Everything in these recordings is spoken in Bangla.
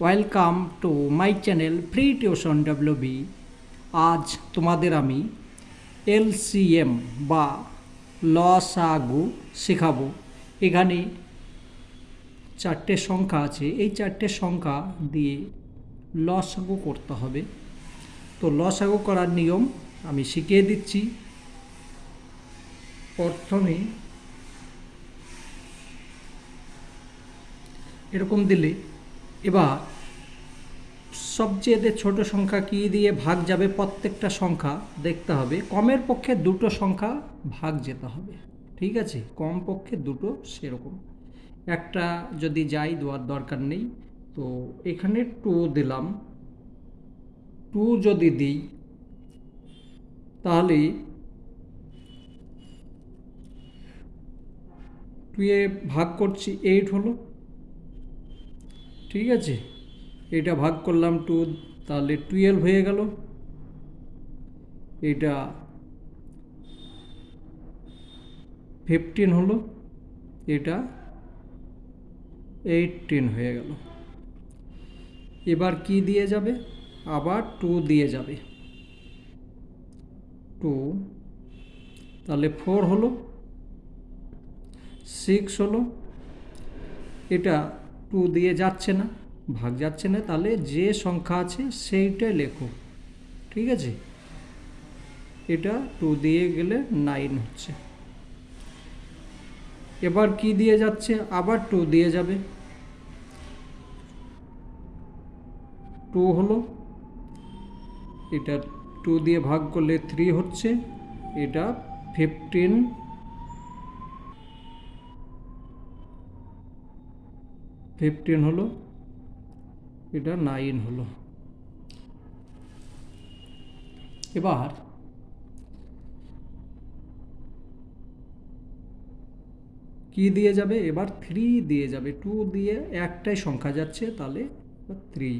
Welcome to my channel free tuition WB. আজ তোমাদের আমি এলসিএম বা লসাগু শেখাবো। এখানে চারটে সংখ্যা আছে, এই চারটে সংখ্যা দিয়ে লসাগু করতে হবে। তো লসাগু করার নিয়ম আমি শিখিয়ে দিচ্ছি। প্রথমে এরকম দিলে, এবার সবচেয়ে ছোট সংখ্যা কী দিয়ে ভাগ যাবে প্রত্যেকটা সংখ্যা দেখতে হবে। কমের পক্ষে দুটো সংখ্যা ভাগ যেতে হবে, ঠিক আছে? কম পক্ষে দুটো, সেরকম একটা যদি যাই দেওয়ার দরকার নেই। তো এখানে 2 দিলাম। 2 যদি দিই তাহলে 2 এ ভাগ করছি 8 হলো, ঠিক আছে? এটা ভাগ করলাম 2, তাহলে 12 হয়ে গেল। এটা 15 হলো, এটা 18 হয়ে গেল। এবার কি দিয়ে যাবে? আবার 2 দিয়ে যাবে। 2, তাহলে 4 হলো, 6 হলো। এটা 2 দিয়ে যাচ্ছে না, ভাগ যাচ্ছে না, তাহলে যে সংখ্যা আছে সেইটাই লেখো, ঠিক আছে? এটা 2 দিয়ে গেলে 9 হচ্ছে। এবার কি দিয়ে যাচ্ছে? আবার 2 দিয়ে যাবে। 2 হলো, এটা 2 দিয়ে ভাগ করলে 3 হচ্ছে। এটা 15 হলো, এটা 9 হলো। এবার কি দিয়ে যাবে? এবার 3 দিয়ে যাবে। 2 দিয়ে একটাই সংখ্যা যাচ্ছে, তাহলে 3।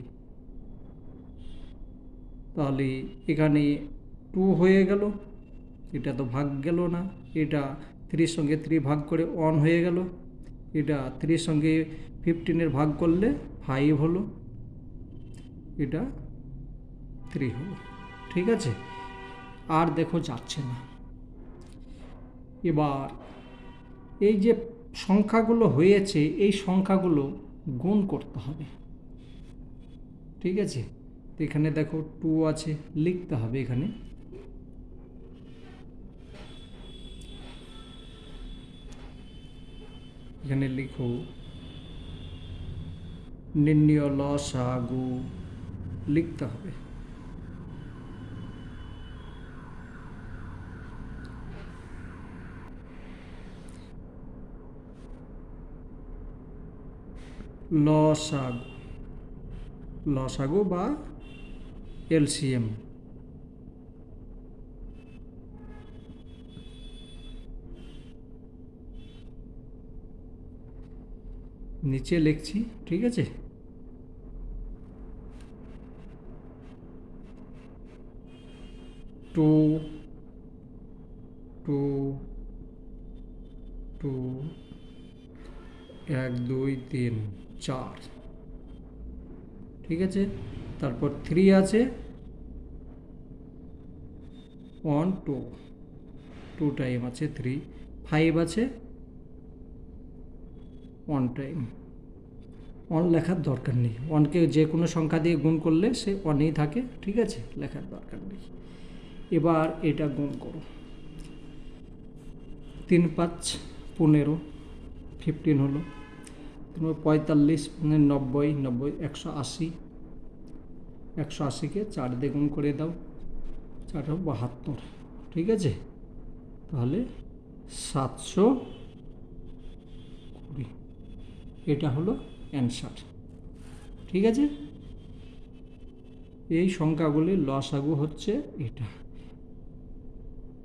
তাহলে এখানে 2 হয়ে গেল, এটা তো ভাগ গেল না। এটা 3 সঙ্গে 3 ভাগ করে 1 হয়ে গেল। এটা 3 সঙ্গে 15 ভাগ করলে 5 হলো, এটা 3 হলো, ঠিক আছে? আর দেখো যাচ্ছে না। এবার এই যে সংখ্যাগুলো হয়েছে, এই সংখ্যাগুলো গুণ করতে হবে, ঠিক আছে? তো এখানে দেখো 2 আছে, লিখতে হবে এখানে। এখানে লিখো নির্ণয় লসাগু, লিখতে হবে। লসাগু, লসাগু বা এলসিএম। নিচে লিখছি, ঠিক আছে? 2 2 2 1 2 3 4, ঠিক আছে? তারপর 3 আছে, 1 2 2 টাইম আছে 3। 5 আছে 1 টাইম। 1 লেখার দরকার নেই, 1কে যে কোনো সংখ্যা দিয়ে গুণ করলে সে 1ই থাকে, ঠিক আছে? লেখার দরকার নেই। এবার এটা গুণ করো। 3 5 15, 15 হলো। 45 90 90 180, 180কে 4 দিয়ে গুণ করে দাও, 4 72, ঠিক আছে? তাহলে 720, এটা হলো অ্যান্সার, ঠিক আছে? এই সংখ্যাগুলির লসাগু হচ্ছে এটা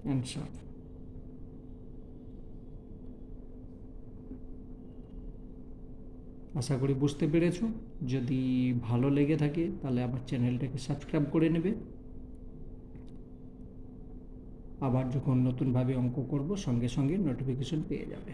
অ্যান্সার। আশা করি বুঝতে পেরেছ। যদি ভালো লেগে থাকে তাহলে আমার চ্যানেলটাকে সাবস্ক্রাইব করে নেবে। আবার যখন নতুনভাবে অঙ্ক করব সঙ্গে সঙ্গে নোটিফিকেশন পেয়ে যাবে।